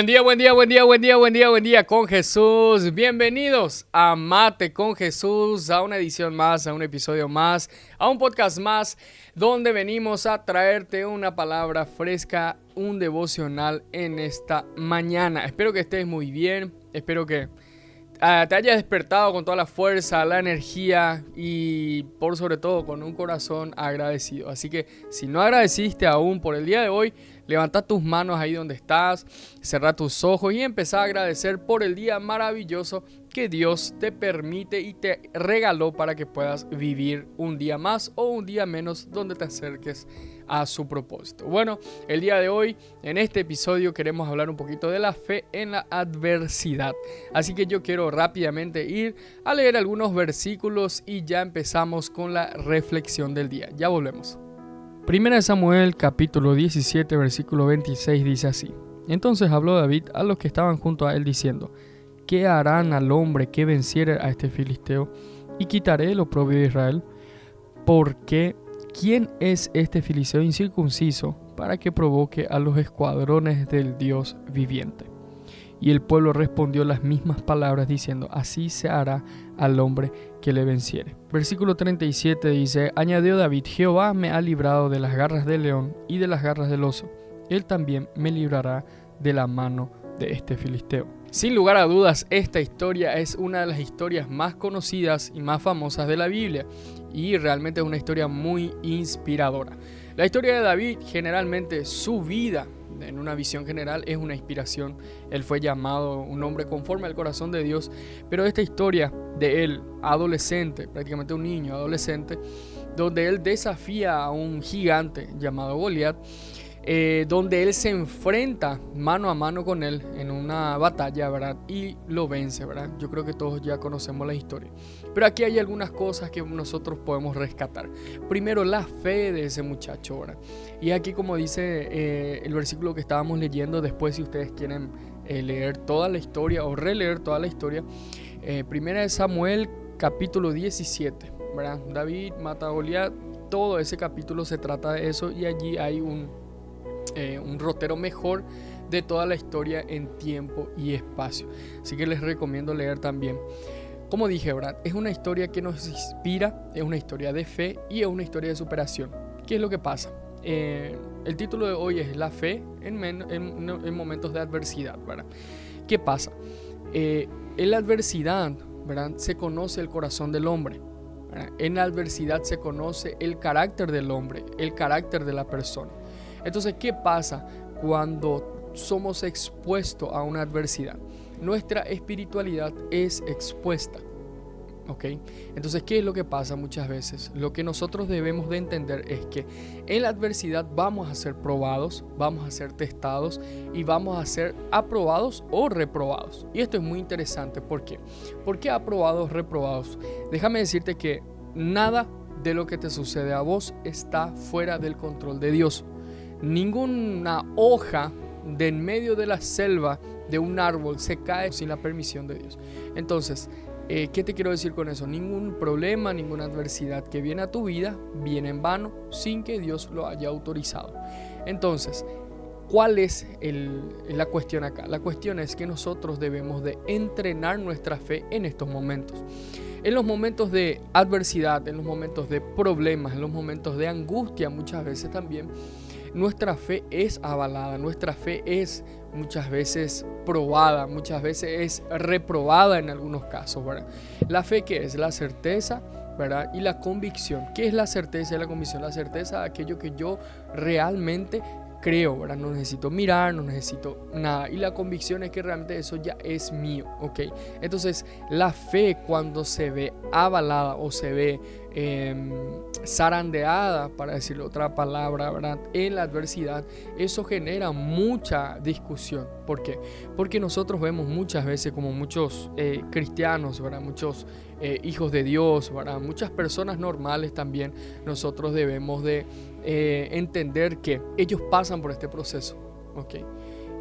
Buen día, buen día, buen día, buen día, buen día, buen día con Jesús. Bienvenidos a Mate con Jesús, a una edición más, a un episodio más, a un podcast más, donde venimos a traerte una palabra fresca, un devocional en esta mañana. Espero que estés muy bien, espero que te hayas despertado con toda la fuerza, la energía y por sobre todo con un corazón agradecido. Así que si no agradeciste aún por el día de hoy, levanta tus manos ahí donde estás, cerra tus ojos y empezá a agradecer por el día maravilloso que Dios te permite y te regaló para que puedas vivir un día más o un día menos donde te acerques a su propósito. Bueno, el día de hoy, en este episodio, queremos hablar un poquito de la fe en la adversidad. Así que yo quiero rápidamente ir a leer algunos versículos y ya empezamos con la reflexión del día. Ya volvemos. Primera de Samuel, capítulo 17, versículo 26, dice así: Entonces habló David a los que estaban junto a él, diciendo: ¿Qué harán al hombre que venciere a este filisteo? Y quitaré el oprobio de Israel. Porque ¿quién es este filisteo incircunciso para que provoque a los escuadrones del Dios viviente? Y el pueblo respondió las mismas palabras, diciendo: Así se hará al hombre que le venciere. Versículo 37 dice: Añadió David: Jehová me ha librado de las garras del león y de las garras del oso. Él también me librará de la mano de este filisteo. Sin lugar a dudas, esta historia es una de las historias más conocidas y más famosas de la Biblia, y realmente es una historia muy inspiradora. La historia de David, generalmente su vida, en una visión general, es una inspiración. Él fue llamado un hombre conforme al corazón de Dios, pero esta historia de él, adolescente, prácticamente un niño adolescente, donde él desafía a un gigante llamado Goliat, donde él se enfrenta mano a mano con él en una batalla, ¿verdad? Y lo vence, ¿verdad? Yo creo que todos ya conocemos la historia. Pero aquí hay algunas cosas que nosotros podemos rescatar. Primero, la fe de ese muchacho, ¿verdad? Y aquí, como dice el versículo que estábamos leyendo, después si ustedes quieren leer toda la historia o releer toda la historia, Primera de Samuel, capítulo 17, ¿verdad? David mata a Goliat, todo ese capítulo se trata de eso, y allí hay un rotero mejor de toda la historia en tiempo y espacio. Así que les recomiendo leer también. Como dije, ¿verdad? Es una historia que nos inspira, es una historia de fe y es una historia de superación. ¿Qué es lo que pasa? El título de hoy es La fe en momentos de adversidad, ¿verdad? ¿Qué pasa? En la adversidad, ¿verdad?, se conoce el corazón del hombre, ¿verdad? En la adversidad se conoce el carácter del hombre, el carácter de la persona. Entonces, ¿qué pasa cuando somos expuestos a una adversidad? Nuestra espiritualidad es expuesta, ¿ok? Entonces, ¿qué es lo que pasa muchas veces? Lo que nosotros debemos de entender es que en la adversidad vamos a ser probados, vamos a ser testados y vamos a ser aprobados o reprobados. Y esto es muy interesante. ¿Por qué? ¿Por qué aprobados, reprobados? Déjame decirte que nada de lo que te sucede a vos está fuera del control de Dios. Ninguna hoja de en medio de la selva de un árbol se cae sin la permisión de Dios. Entonces, ¿qué te quiero decir con eso? Ningún problema, ninguna adversidad que viene a tu vida viene en vano sin que Dios lo haya autorizado. Entonces, ¿cuál es la cuestión acá? La cuestión es que nosotros debemos de entrenar nuestra fe en estos momentos. En los momentos de adversidad, en los momentos de problemas, en los momentos de angustia, muchas veces también nuestra fe es avalada, nuestra fe es muchas veces probada, muchas veces es reprobada en algunos casos, ¿verdad? La fe, ¿qué es? La certeza, ¿verdad? Y la convicción. ¿Qué es la certeza y la convicción? La certeza de aquello que yo realmente creo, ¿verdad? No necesito mirar, no necesito nada. Y la convicción es que realmente eso ya es mío, ¿ok? Entonces, la fe, cuando se ve avalada o se ve zarandeada, para decirle otra palabra, ¿verdad?, en la adversidad, eso genera mucha discusión. ¿Por qué? Porque nosotros vemos muchas veces como muchos cristianos, ¿verdad?, muchos hijos de Dios, ¿verdad?, muchas personas normales también, nosotros debemos de entender que ellos pasan por este proceso, ¿ok?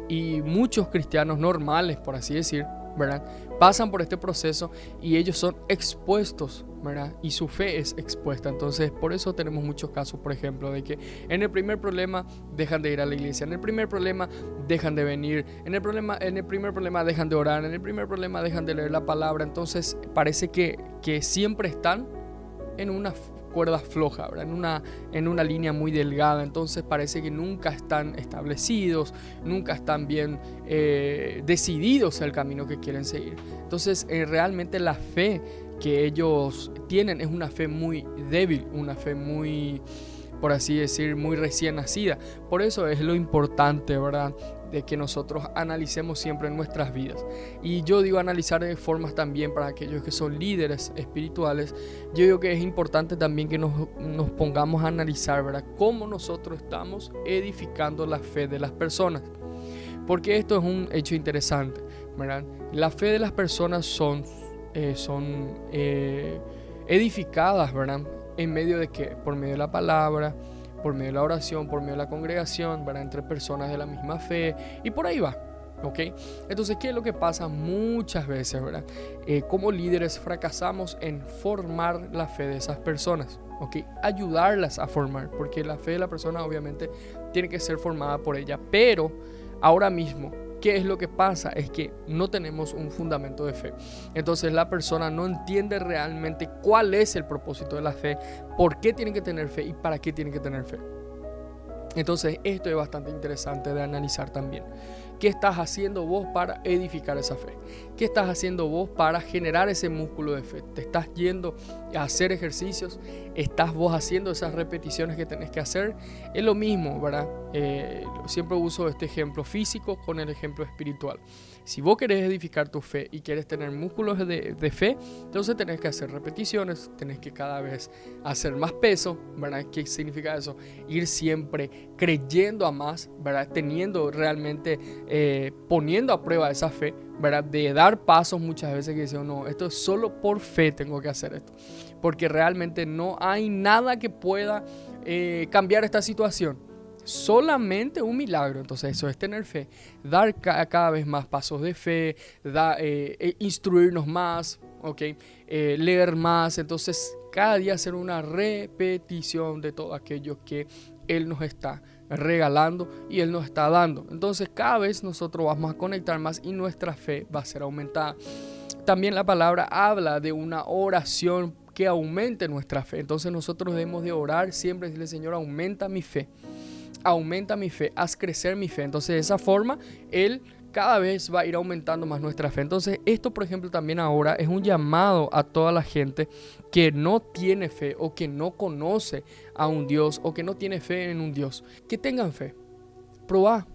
Y muchos cristianos normales, por así decir, ¿verdad? Pasan por este proceso y ellos son expuestos, ¿verdad? Y su fe es expuesta. Entonces, por eso tenemos muchos casos, por ejemplo, de que en el primer problema dejan de ir a la iglesia, en el primer problema dejan de venir, en el primer problema dejan de orar, en el primer problema dejan de leer la palabra. Entonces, parece que siempre están en una cuerda floja, ¿verdad? En una línea muy delgada. Entonces parece que nunca están establecidos, nunca están bien decididos el camino que quieren seguir. Entonces realmente la fe que ellos tienen es una fe muy débil, una fe muy, por así decir, muy recién nacida. Por eso es lo importante, ¿verdad?, de que nosotros analicemos siempre nuestras vidas. Y yo digo analizar de formas también para aquellos que son líderes espirituales. Yo digo que es importante también que nos pongamos a analizar, ¿verdad?, cómo nosotros estamos edificando la fe de las personas. Porque esto es un hecho interesante, ¿verdad? La fe de las personas son edificadas, ¿verdad? ¿En medio de qué? Por medio de la palabra, por medio de la oración, por medio de la congregación, ¿verdad?, entre personas de la misma fe, y por ahí va, ¿ok? Entonces, ¿qué es lo que pasa muchas veces, ¿verdad? Como líderes fracasamos en formar la fe de esas personas, ¿ok? Ayudarlas a formar, porque la fe de la persona obviamente tiene que ser formada por ella, pero ahora mismo, ¿qué es lo que pasa? Es que no tenemos un fundamento de fe. Entonces la persona no entiende realmente cuál es el propósito de la fe, por qué tiene que tener fe y para qué tiene que tener fe. Entonces esto es bastante interesante de analizar también. ¿Qué estás haciendo vos para edificar esa fe? ¿Qué estás haciendo vos para generar ese músculo de fe? ¿Te estás yendo a hacer ejercicios? ¿Estás vos haciendo esas repeticiones que tenés que hacer? Es lo mismo, ¿verdad? Siempre uso este ejemplo físico con el ejemplo espiritual. Si vos querés edificar tu fe y quieres tener músculos de fe, entonces tenés que hacer repeticiones, tenés que cada vez hacer más peso, ¿verdad? ¿Qué significa eso? Ir siempre creyendo a más, ¿verdad? Teniendo realmente, poniendo a prueba esa fe, ¿verdad? De dar pasos muchas veces que dicen, no, esto es solo por fe tengo que hacer esto, porque realmente no hay nada que pueda cambiar esta situación. Solamente un milagro. Entonces eso es tener fe, dar cada vez más pasos de fe, instruirnos más, ¿okay? Leer más. Entonces cada día hacer una repetición de todo aquello que Él nos está regalando y Él nos está dando. Entonces cada vez nosotros vamos a conectar más y nuestra fe va a ser aumentada. También la palabra habla de una oración que aumente nuestra fe. Entonces nosotros debemos de orar siempre y decirle, Señor, aumenta mi fe, haz crecer mi fe. Entonces de esa forma Él cada vez va a ir aumentando más nuestra fe. Entonces esto, por ejemplo, también ahora es un llamado a toda la gente que no tiene fe o que no conoce a un Dios o que no tiene fe en un Dios, que tengan fe. Probá.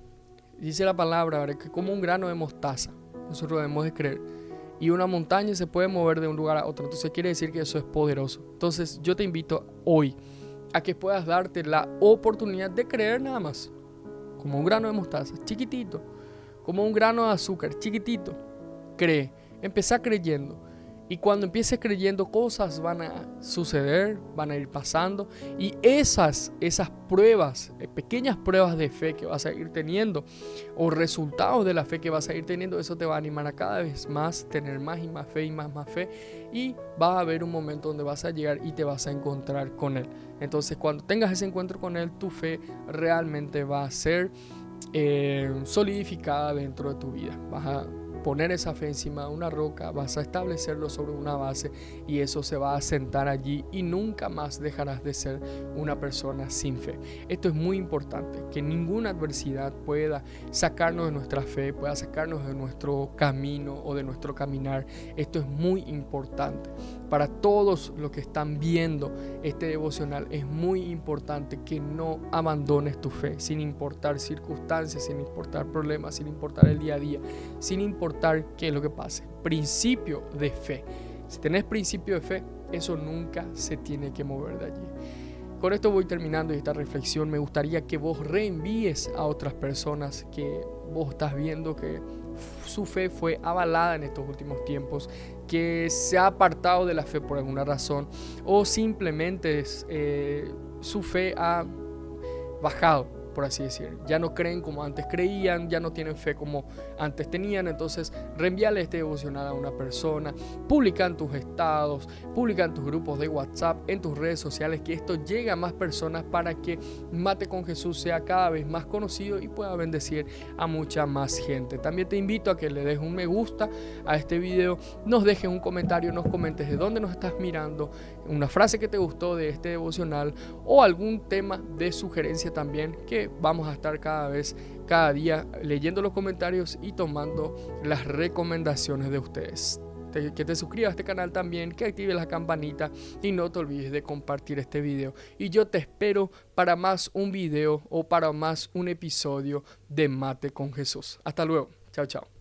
Dice la palabra, ¿verdad?, que como un grano de mostaza nosotros debemos de creer, y una montaña se puede mover de un lugar a otro. Entonces quiere decir que eso es poderoso. Entonces yo te invito hoy a que puedas darte la oportunidad de creer nada más, como un grano de mostaza, chiquitito, como un grano de azúcar, chiquitito. Cree, empezá creyendo, y cuando empieces creyendo, cosas van a suceder, van a ir pasando, y esas pruebas, pequeñas pruebas de fe que vas a ir teniendo, o resultados de la fe que vas a ir teniendo, eso te va a animar a cada vez más tener más y más fe y más fe, y va a haber un momento donde vas a llegar y te vas a encontrar con Él. Entonces cuando tengas ese encuentro con Él, tu fe realmente va a ser solidificada dentro de tu vida. Vas a poner esa fe encima de una roca, vas a establecerlo sobre una base, y eso se va a asentar allí y nunca más dejarás de ser una persona sin fe. Esto es muy importante, que ninguna adversidad pueda sacarnos de nuestra fe, pueda sacarnos de nuestro camino o de nuestro caminar. Esto es muy importante. Para todos los que están viendo este devocional, es muy importante que no abandones tu fe, sin importar circunstancias, sin importar problemas, sin importar el día a día, sin importar qué es lo que pase. Principio de fe. Si tenés principio de fe, eso nunca se tiene que mover de allí. Con esto voy terminando esta reflexión. Me gustaría que vos reenvíes a otras personas que vos estás viendo que su fe fue avalada en estos últimos tiempos, que se ha apartado de la fe por alguna razón, o simplemente su fe ha bajado, por así decir. Ya no creen como antes creían, ya no tienen fe como antes tenían. Entonces reenvíale este devocional a una persona, publica en tus estados, publica en tus grupos de WhatsApp, en tus redes sociales, que esto llegue a más personas para que Mate con Jesús sea cada vez más conocido y pueda bendecir a mucha más gente. También te invito a que le des un me gusta a este video, nos dejes un comentario, nos comentes de dónde nos estás mirando, una frase que te gustó de este devocional o algún tema de sugerencia también, que vamos a estar cada día leyendo los comentarios y tomando las recomendaciones de ustedes. Que te suscribas a este canal también, que actives la campanita y no te olvides de compartir este video. Y yo te espero para más un video o para más un episodio de Mate con Jesús. Hasta luego. Chao, chao.